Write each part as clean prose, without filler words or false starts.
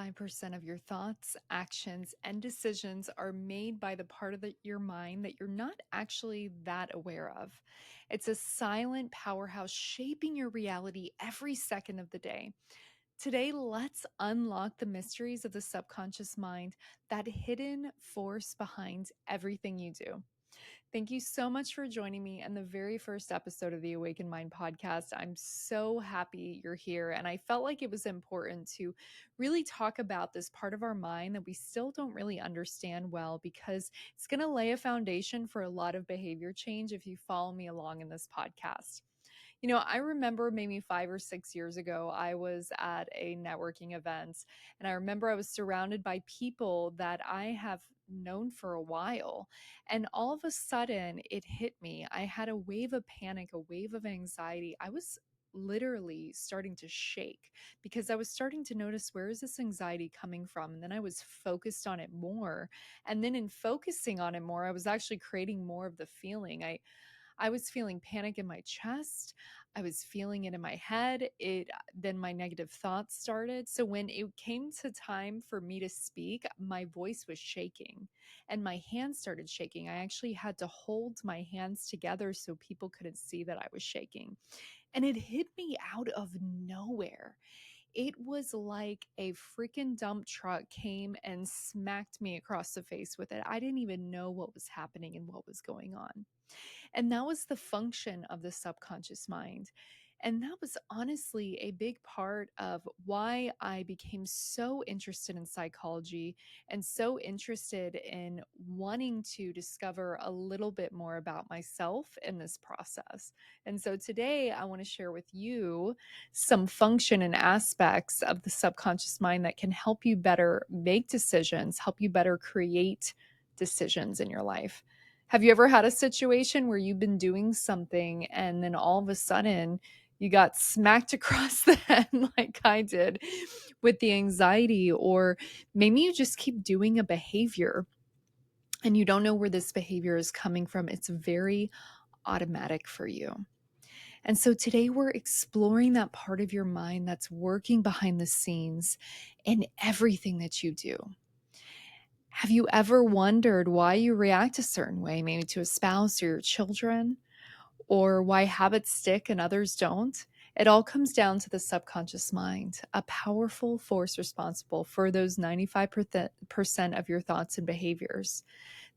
95% of your thoughts, actions, and decisions are made by the part of your mind that you're not actually that aware of. It's a silent powerhouse shaping your reality every second of the day. Today, let's unlock the mysteries of the subconscious mind, that hidden force behind everything you do. Thank you so much for joining me in the very first episode of the Awakened Mind podcast. I'm so happy you're here. And I felt like it was important to really talk about this part of our mind that we still don't really understand well, because it's going to lay a foundation for a lot of behavior change if you follow me along in this podcast. I remember maybe 5 or 6 years ago, I was at a networking event, and I remember I was surrounded by people that I have known for a while. And all of a sudden, it hit me. I had a wave of panic, a wave of anxiety. I was literally starting to shake because I was starting to notice, where is this anxiety coming from? And then I was focused on it more. And then in focusing on it more, I was actually creating more of the feeling. I was feeling panic in my chest. I was feeling it in my head. Then my negative thoughts started. So when it came to time for me to speak, my voice was shaking and my hands started shaking. I actually had to hold my hands together so people couldn't see that I was shaking. And it hit me out of nowhere. It was like a freaking dump truck came and smacked me across the face with it. I didn't even know what was happening and what was going on. And that was the function of the subconscious mind. And that was honestly a big part of why I became so interested in psychology and so interested in wanting to discover a little bit more about myself in this process. And so today I want to share with you some function and aspects of the subconscious mind that can help you better make decisions, help you better create decisions in your life. Have you ever had a situation where you've been doing something and then all of a sudden you got smacked across the head like I did with the anxiety? Or maybe you just keep doing a behavior and you don't know where this behavior is coming from. It's very automatic for you. And so today we're exploring that part of your mind that's working behind the scenes in everything that you do. Have you ever wondered why you react a certain way, maybe to a spouse or your children, or why habits stick and others don't? It all comes down to the subconscious mind, a powerful force responsible for those 95% of your thoughts and behaviors.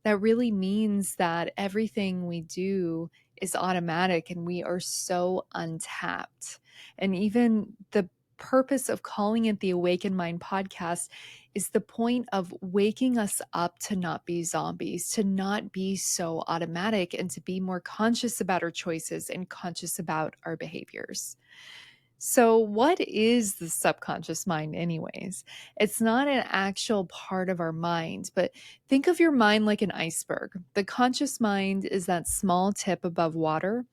That really means that everything we do is automatic and we are so untapped. And even the purpose of calling it the Awakened Mind podcast is the point of waking us up to not be zombies, to not be so automatic, and to be more conscious about our choices and conscious about our behaviors. So, what is the subconscious mind, anyways? It's not an actual part of our mind, but think of your mind like an iceberg. The conscious mind is that small tip above water,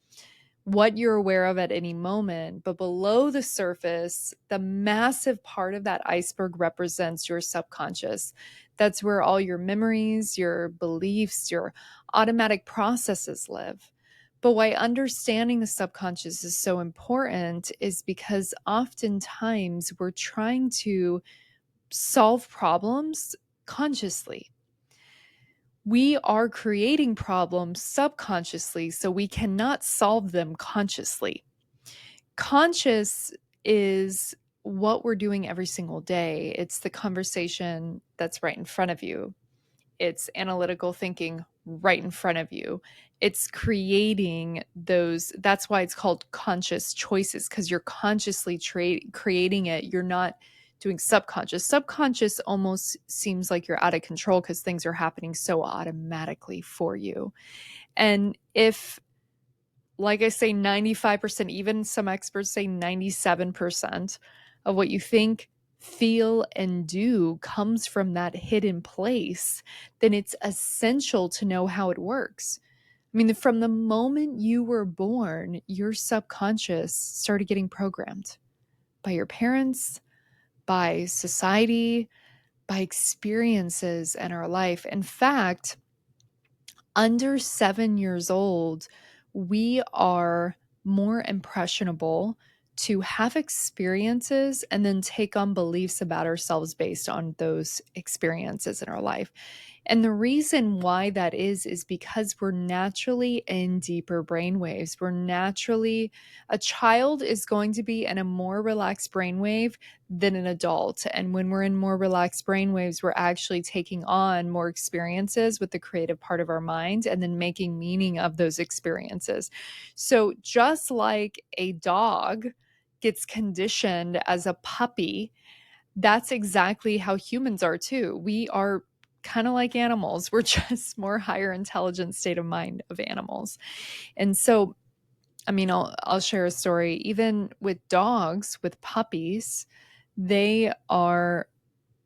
what you're aware of at any moment. But below the surface, the massive part of that iceberg represents your subconscious. That's where all your memories, your beliefs, your automatic processes live. But why understanding the subconscious is so important is because oftentimes we're trying to solve problems consciously. We are creating problems subconsciously, so we cannot solve them consciously. Conscious is what we're doing every single day. It's the conversation that's right in front of you. It's analytical thinking right in front of you. It's creating those. That's why it's called conscious choices, because you're consciously creating it. You're not doing subconscious. Subconscious almost seems like you're out of control because things are happening so automatically for you. And if, like I say, 95%, even some experts say 97% of what you think, feel, and do comes from that hidden place, then it's essential to know how it works. I mean, from the moment you were born, your subconscious started getting programmed by your parents, by society, by experiences in our life. In fact, under 7 years old, we are more impressionable to have experiences and then take on beliefs about ourselves based on those experiences in our life. And the reason why that is because we're naturally in deeper brainwaves. A child is going to be in a more relaxed brainwave than an adult. And when we're in more relaxed brainwaves, we're actually taking on more experiences with the creative part of our mind and then making meaning of those experiences. So just like a dog gets conditioned as a puppy, that's exactly how humans are too. We are kind of like animals. We're just more higher intelligence state of mind of animals. And so, I mean, I'll share a story. Even with dogs, with puppies, they are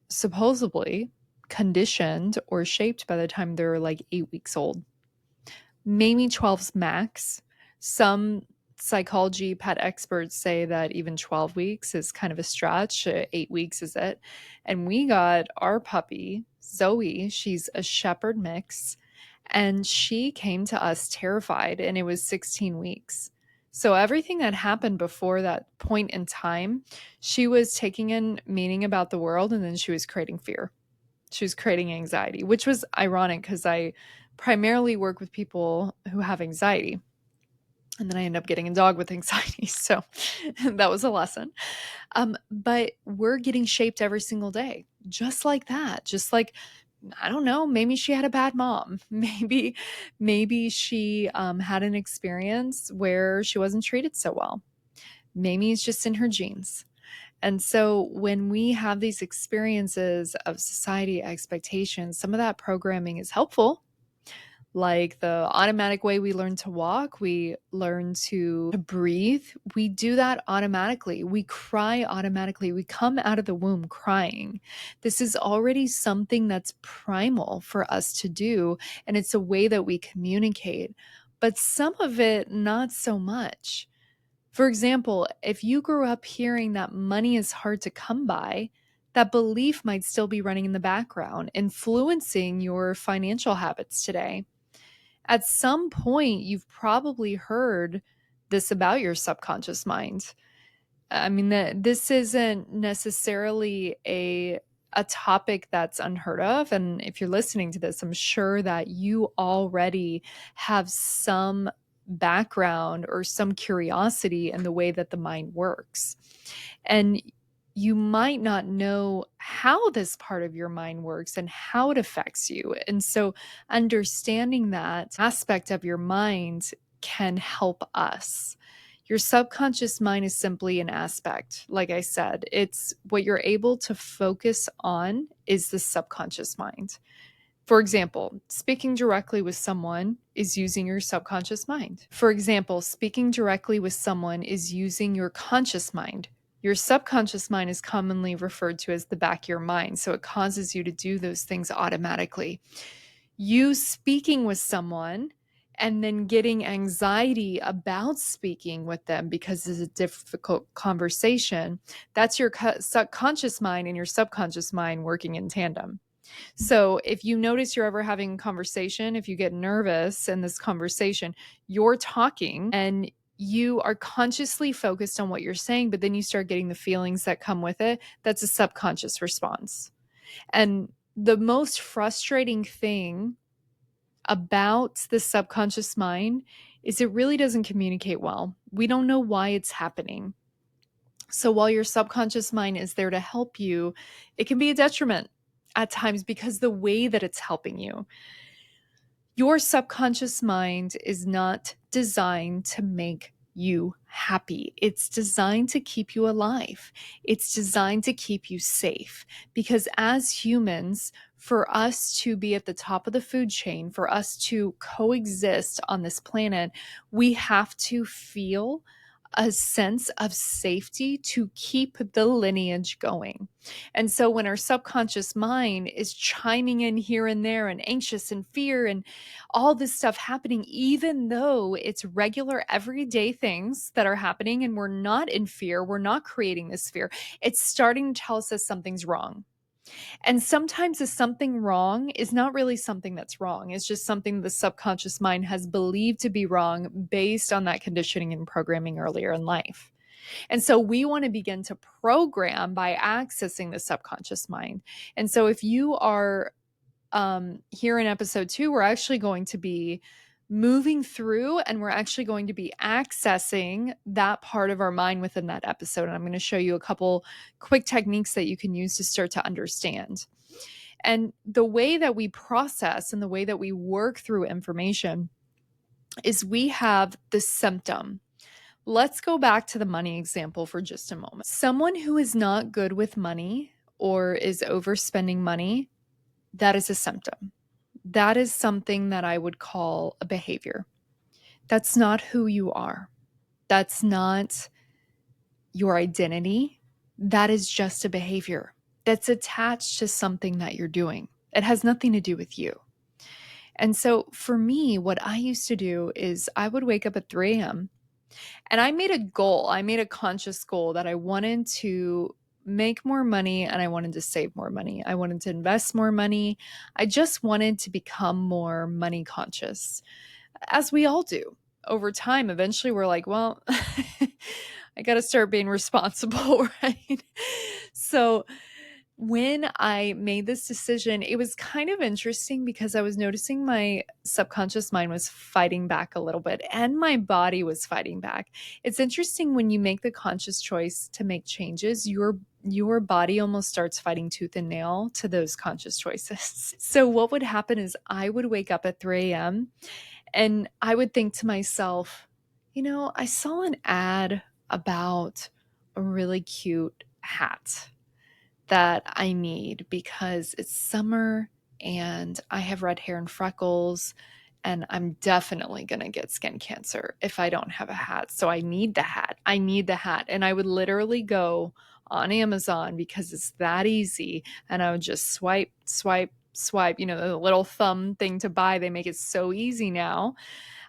supposedly conditioned or shaped by the time they're like 8 weeks old, maybe 12's max. Some psychology pet experts say that even 12 weeks is kind of a stretch. 8 weeks is it. And we got our puppy, Zoe. She's a shepherd mix. And she came to us terrified, and it was 16 weeks. So everything that happened before that point in time, she was taking in meaning about the world, and then she was creating fear. She was creating anxiety, which was ironic because I primarily work with people who have anxiety. And then I end up getting a dog with anxiety. So that was a lesson. But we're getting shaped every single day, just like that. Just like, I don't know, maybe she had a bad mom. Maybe she had an experience where she wasn't treated so well. Maybe it's just in her genes. And so when we have these experiences of society expectations, some of that programming is helpful. Like the automatic way we learn to walk, we learn to breathe. We do that automatically. We cry automatically. We come out of the womb crying. This is already something that's primal for us to do. And it's a way that we communicate. But some of it, not so much. For example, if you grew up hearing that money is hard to come by, that belief might still be running in the background, influencing your financial habits today. At some point, you've probably heard this about your subconscious mind. I mean, this isn't necessarily a topic that's unheard of. And if you're listening to this, I'm sure that you already have some background or some curiosity in the way that the mind works. And you might not know how this part of your mind works and how it affects you. And so understanding that aspect of your mind can help us. Your subconscious mind is simply an aspect. Like I said, it's what you're able to focus on is the subconscious mind. For example, speaking directly with someone is using your subconscious mind. For example, speaking directly with someone is using your conscious mind. Your subconscious mind is commonly referred to as the back of your mind, so it causes you to do those things automatically. You speaking with someone and then getting anxiety about speaking with them because it's a difficult conversation, that's your subconscious mind and your subconscious mind working in tandem. So if you notice you're ever having a conversation, if you get nervous in this conversation, you're talking and you are consciously focused on what you're saying, but then you start getting the feelings that come with it. That's a subconscious response. And the most frustrating thing about the subconscious mind is it really doesn't communicate well. We don't know why it's happening. So while your subconscious mind is there to help you, it can be a detriment at times because the way that it's helping you. Your subconscious mind is not designed to make you happy. It's designed to keep you alive. It's designed to keep you safe. Because as humans, for us to be at the top of the food chain, for us to coexist on this planet, we have to feel a sense of safety to keep the lineage going. And so when our subconscious mind is chiming in here and there and anxious and fear and all this stuff happening, even though it's regular everyday things that are happening and we're not in fear, we're not creating this fear, it's starting to tell us that something's wrong. And sometimes the something wrong is not really something that's wrong. It's just something the subconscious mind has believed to be wrong based on that conditioning and programming earlier in life. And so we want to begin to program by accessing the subconscious mind. And so if you are here in episode 2, we're actually going to be moving through and we're actually going to be accessing that part of our mind within that episode. And I'm going to show you a couple quick techniques that you can use to start to understand. And the way that we process and the way that we work through information is we have the symptom. Let's go back to the money example for just a moment. Someone who is not good with money or is overspending money, that is a symptom. That is something that I would call a behavior. That's not who you are. That's not your identity. That is just a behavior that's attached to something that you're doing. It has nothing to do with you. And so for me, what I used to do is I would wake up at 3 a.m. and I made a goal. I made a conscious goal that I wanted to make more money and I wanted to save more money. I wanted to invest more money. I just wanted to become more money conscious, as we all do. Over time, eventually we're like, well, I got to start being responsible, right? So when I made this decision, it was kind of interesting because I was noticing my subconscious mind was fighting back a little bit and my body was fighting back. It's interesting when you make the conscious choice to make changes, your body almost starts fighting tooth and nail to those conscious choices. So what would happen is I would wake up at 3 a.m. and I would think to myself, I saw an ad about a really cute hat that I need because it's summer and I have red hair and freckles and I'm definitely going to get skin cancer if I don't have a hat. So I need the hat. I need the hat. And I would literally go on Amazon because it's that easy. And I would just swipe, swipe, swipe, the little thumb thing to buy. They make it so easy now.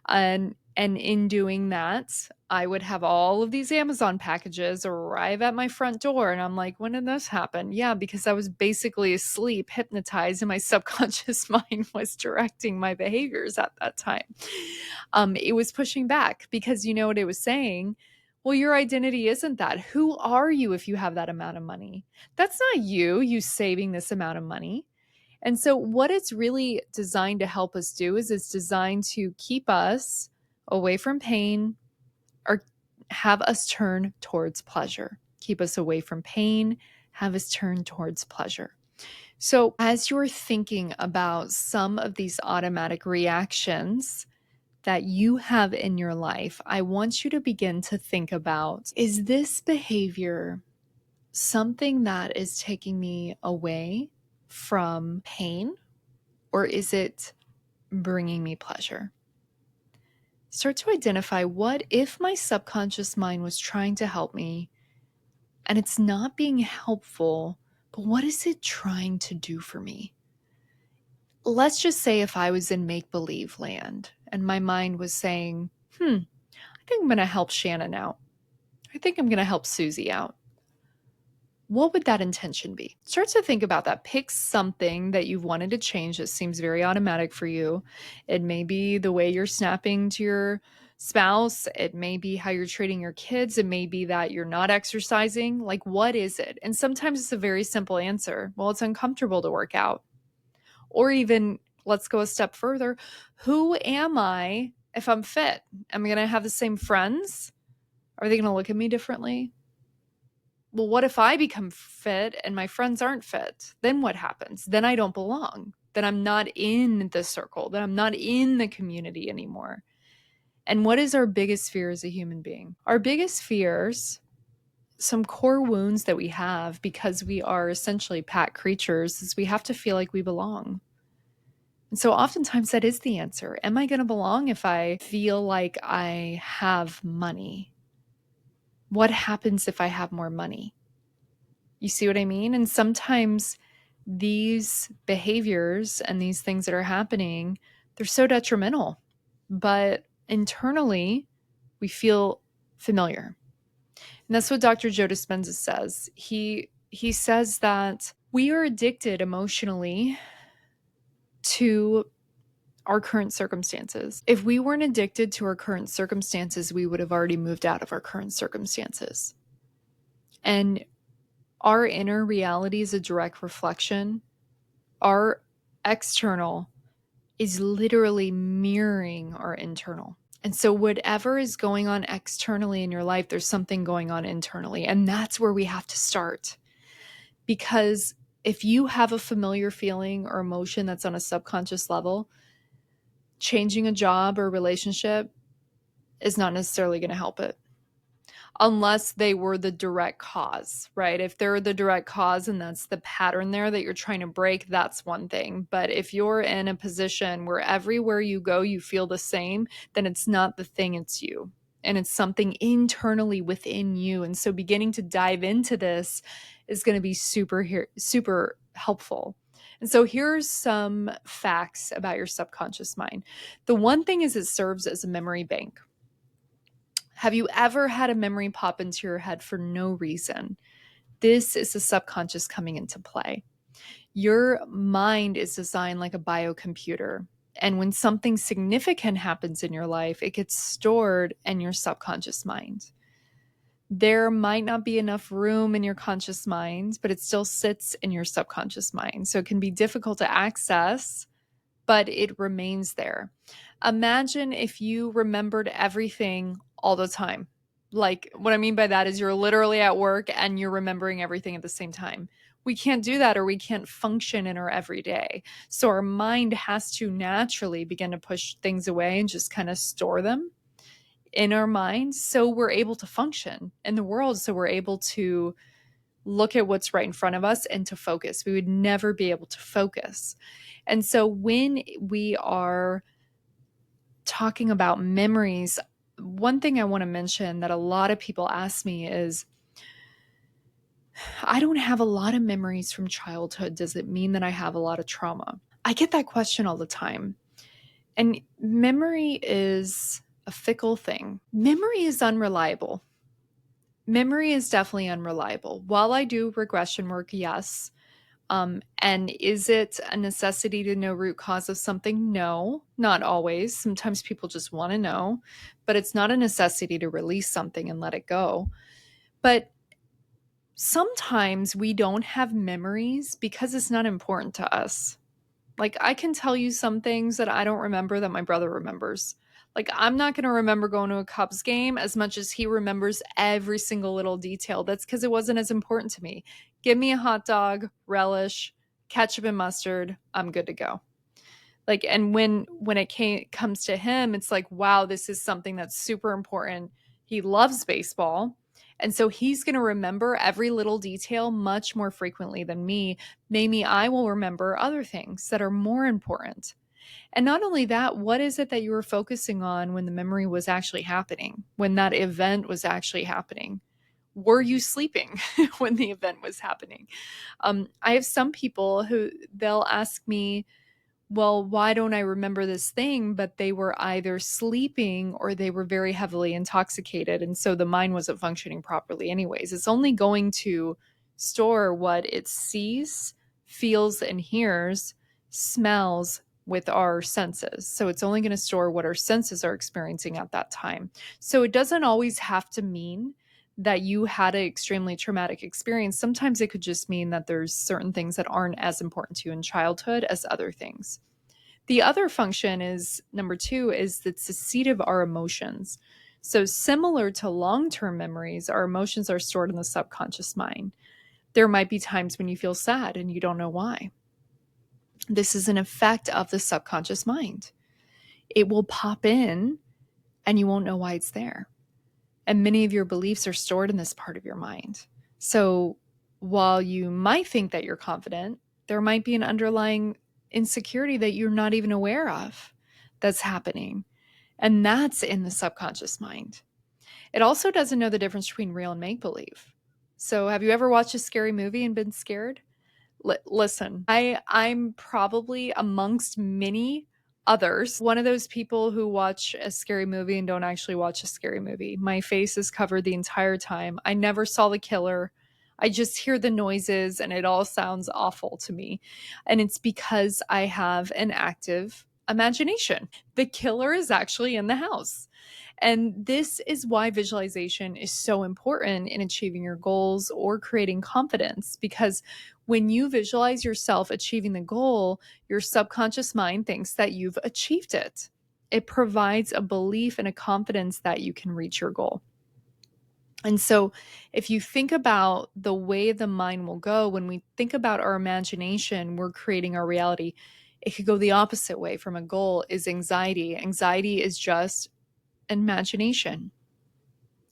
And in doing that, I would have all of these Amazon packages arrive at my front door. And I'm like, when did this happen? Yeah, because I was basically asleep, hypnotized, and my subconscious mind was directing my behaviors at that time. It was pushing back because you know what it was saying? Well, your identity isn't that. Who are you if you have that amount of money? That's not you saving this amount of money. And so what it's really designed to help us do is it's designed to keep us away from pain or have us turn towards pleasure. Keep us away from pain, have us turn towards pleasure. So as you're thinking about some of these automatic reactions that you have in your life, I want you to begin to think about, is this behavior something that is taking me away from pain, or is it bringing me pleasure? Start to identify, what if my subconscious mind was trying to help me and it's not being helpful, but what is it trying to do for me? Let's just say if I was in make-believe land and my mind was saying, I think I'm going to help Shannon out. I think I'm going to help Susie out. What would that intention be? Start to think about that. Pick something that you've wanted to change that seems very automatic for you. It may be the way you're snapping to your spouse. It may be how you're treating your kids. It may be that you're not exercising. Like, what is it? And sometimes it's a very simple answer. Well, it's uncomfortable to work out. Or even, let's go a step further. Who am I if I'm fit? Am I going to have the same friends? Are they going to look at me differently? Well, what if I become fit and my friends aren't fit? Then what happens? Then I don't belong. Then I'm not in the circle. Then I'm not in the community anymore. And what is our biggest fear as a human being? Our biggest fears, some core wounds that we have because we are essentially pack creatures, is we have to feel like we belong. And so oftentimes that is the answer. Am I going to belong if I feel like I have money? What happens if I have more money? You see what I mean? And sometimes these behaviors and these things that are happening, they're so detrimental, but internally we feel familiar. And that's what Dr. Joe Dispenza says. He says that we are addicted emotionally to our current circumstances. If we weren't addicted to our current circumstances, we would have already moved out of our current circumstances. And our inner reality is a direct reflection. Our external is literally mirroring our internal. And so, whatever is going on externally in your life, there's something going on internally. And that's where we have to start. Because if you have a familiar feeling or emotion that's on a subconscious level, changing a job or relationship is not necessarily going to help it, unless they were the direct cause, right? If they're the direct cause and that's the pattern there that you're trying to break, that's one thing. But if you're in a position where everywhere you go, you feel the same, then it's not the thing, it's you. And it's something internally within you. And so beginning to dive into this is going to be super helpful. And so here's some facts about your subconscious mind. The one thing is it serves as a memory bank. Have you ever had a memory pop into your head for no reason? This is the subconscious coming into play. Your mind is designed like a biocomputer. And when something significant happens in your life, it gets stored in your subconscious mind. There might not be enough room in your conscious mind, but it still sits in your subconscious mind. So it can be difficult to access, but it remains there. Imagine if you remembered everything all the time. Like, what I mean by that is you're literally at work and you're remembering everything at the same time. We can't do that, or we can't function in our everyday. So our mind has to naturally begin to push things away and just kind of store them in our mind so we're able to function in the world, so we're able to look at what's right in front of us and to focus. We would never be able to focus. And so when we are talking about memories, one thing I want to mention that a lot of people ask me is, I don't have a lot of memories from childhood. Does it mean that I have a lot of trauma? I get that question all the time. And memory is a fickle thing. Memory is unreliable. Memory is definitely unreliable. While I do regression work, yes. And is it a necessity to know root cause of something? No, not always. Sometimes people just want to know, but it's not a necessity to release something and let it go. But sometimes we don't have memories because it's not important to us. Like, I can tell you some things that I don't remember that my brother remembers. Like, I'm not going to remember going to a Cubs game as much as he remembers every single little detail. That's because it wasn't as important to me. Give me a hot dog, relish, ketchup and mustard, I'm good to go. Like, and when comes to him, it's like, wow, this is something that's super important. He loves baseball. And so he's going to remember every little detail much more frequently than me. Maybe I will remember other things that are more important. And not only that, what is it that you were focusing on when the memory was actually happening, when that event was actually happening? Were you sleeping when the event was happening? I have some people who they'll ask me, well, why don't I remember this thing? But they were either sleeping or they were very heavily intoxicated. And so the mind wasn't functioning properly, anyways. It's only going to store what it sees, feels, and hears, smells with our senses. So it's only going to store what our senses are experiencing at that time. So it doesn't always have to mean that you had an extremely traumatic experience. Sometimes it could just mean that there's certain things that aren't as important to you in childhood as other things. The other function is number 2 is it's the seat of our emotions. So similar to long-term memories, our emotions are stored in the subconscious mind. There might be times when you feel sad and you don't know why. This is an effect of the subconscious mind. It will pop in and you won't know why it's there. And many of your beliefs are stored in this part of your mind. So while you might think that you're confident, there might be an underlying insecurity that you're not even aware of that's happening. And that's in the subconscious mind. It also doesn't know the difference between real and make believe. So have you ever watched a scary movie and been scared? Listen, I'm probably amongst many others one of those people who watch a scary movie and don't actually watch a scary movie. My face is covered the entire time. I never saw the killer. I just hear the noises and it all sounds awful to me. And it's because I have an active imagination. The killer is actually in the house. And this is why visualization is so important in achieving your goals or creating confidence, because when you visualize yourself achieving the goal, your subconscious mind thinks that you've achieved it. It provides a belief and a confidence that you can reach your goal. And so, if you think about the way the mind will go, when we think about our imagination, we're creating our reality. It could go the opposite way from a goal is anxiety. Anxiety is just imagination.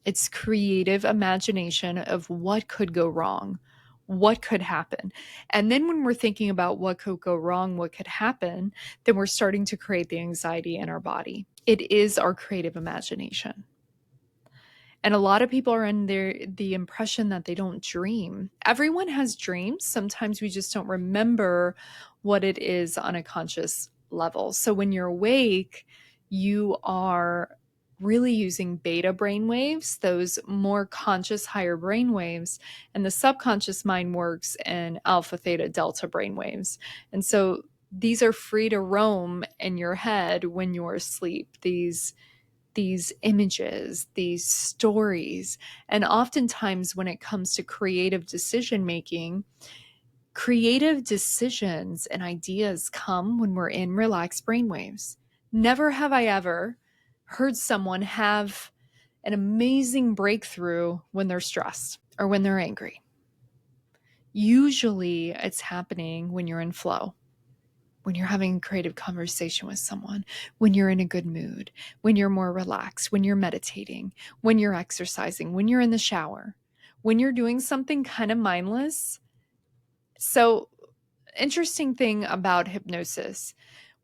It's creative imagination of what could go wrong, what could happen. And then when we're thinking about what could go wrong, what could happen, then we're starting to create the anxiety in our body. It is our creative imagination. And a lot of people are under the impression that they don't dream. Everyone has dreams. Sometimes we just don't remember what it is on a conscious level. So when you're awake, you are really using beta brain waves, those more conscious higher brain waves, and the subconscious mind works in alpha, theta, delta brain waves. And so these are free to roam in your head when you're asleep. These images, these stories. And oftentimes, when it comes to creative decision making, creative decisions and ideas come when we're in relaxed brainwaves. Never have I ever heard someone have an amazing breakthrough when they're stressed or when they're angry. Usually, it's happening when you're in flow, when you're having a creative conversation with someone, when you're in a good mood, when you're more relaxed, when you're meditating, when you're exercising, when you're in the shower, when you're doing something kind of mindless. So, interesting thing about hypnosis,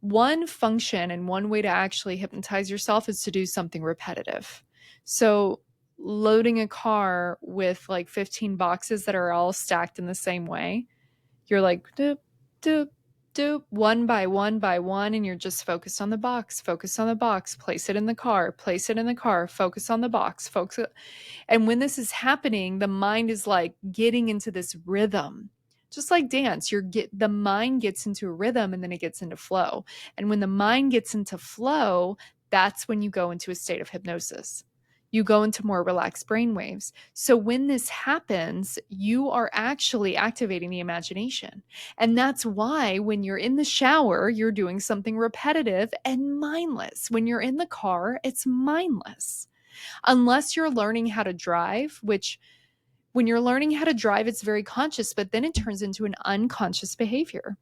one function and one way to actually hypnotize yourself is to do something repetitive. So, loading a car with like 15 boxes that are all stacked in the same way, you're like, doop, doop, doop, one by one, and you're just focused on the box, focus on the box, place it in the car, place it in the car, focus on the box, focus. And when this is happening, the mind is like getting into this rhythm. Just like dance, the mind gets into a rhythm and then it gets into flow. And when the mind gets into flow, that's when you go into a state of hypnosis. You go into more relaxed brain waves. So when this happens, you are actually activating the imagination. And that's why when you're in the shower, you're doing something repetitive and mindless. When you're in the car, it's mindless. Unless you're learning how to drive, which when you're learning how to drive, it's very conscious, but then it turns into an unconscious behavior.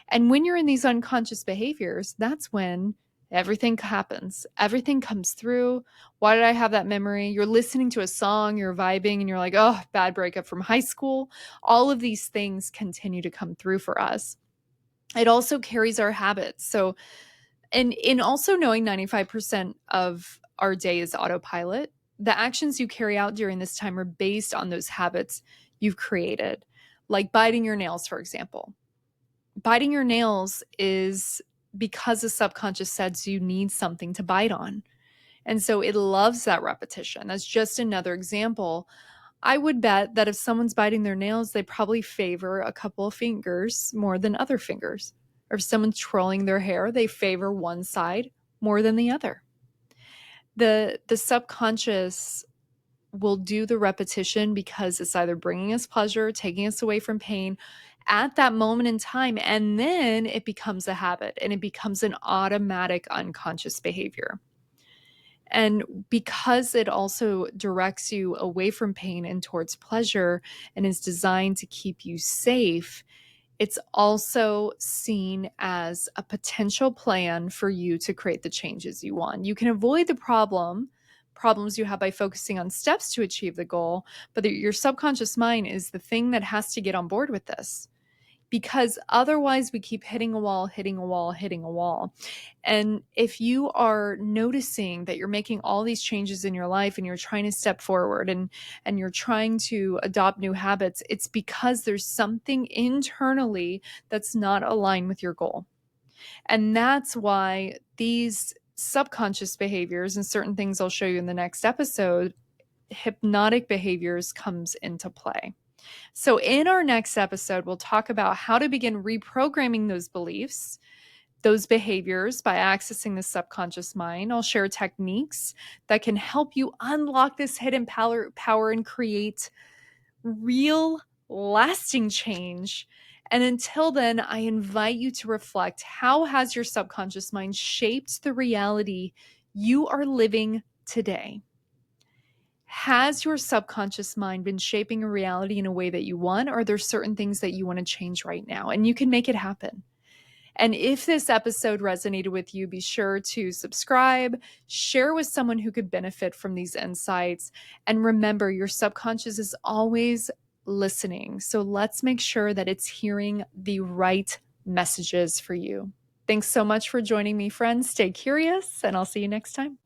And when you're in these unconscious behaviors, that's when everything happens. Everything comes through. Why did I have that memory? You're listening to a song, you're vibing, and you're like, oh, bad breakup from high school. All of these things continue to come through for us. It also carries our habits. So, and in also knowing 95% of our day is autopilot, the actions you carry out during this time are based on those habits you've created, like biting your nails, for example. Biting your nails is because the subconscious says you need something to bite on. And so it loves that repetition. That's just another example. I would bet that if someone's biting their nails, they probably favor a couple of fingers more than other fingers. Or if someone's twirling their hair, they favor one side more than the other. The subconscious will do the repetition because it's either bringing us pleasure, taking us away from pain at that moment in time, and then it becomes a habit and it becomes an automatic unconscious behavior. And because it also directs you away from pain and towards pleasure and is designed to keep you safe, it's also seen as a potential plan for you to create the changes you want. You can avoid the problems you have by focusing on steps to achieve the goal, but your subconscious mind is the thing that has to get on board with this. Because otherwise we keep hitting a wall, hitting a wall, hitting a wall. And if you are noticing that you're making all these changes in your life and you're trying to step forward and you're trying to adopt new habits, it's because there's something internally that's not aligned with your goal. And that's why these subconscious behaviors and certain things I'll show you in the next episode, hypnotic behaviors comes into play. So in our next episode, we'll talk about how to begin reprogramming those beliefs those behaviors by accessing the subconscious mind. I'll share techniques that can help you unlock this hidden power and create real, lasting change. And until then, I invite you to reflect, how has your subconscious mind shaped the reality you are living today? Has your subconscious mind been shaping a reality in a way that you want? Or are there certain things that you want to change right now? And you can make it happen. And if this episode resonated with you, be sure to subscribe, share with someone who could benefit from these insights. And remember, your subconscious is always listening. So let's make sure that it's hearing the right messages for you. Thanks so much for joining me, friends. Stay curious, and I'll see you next time.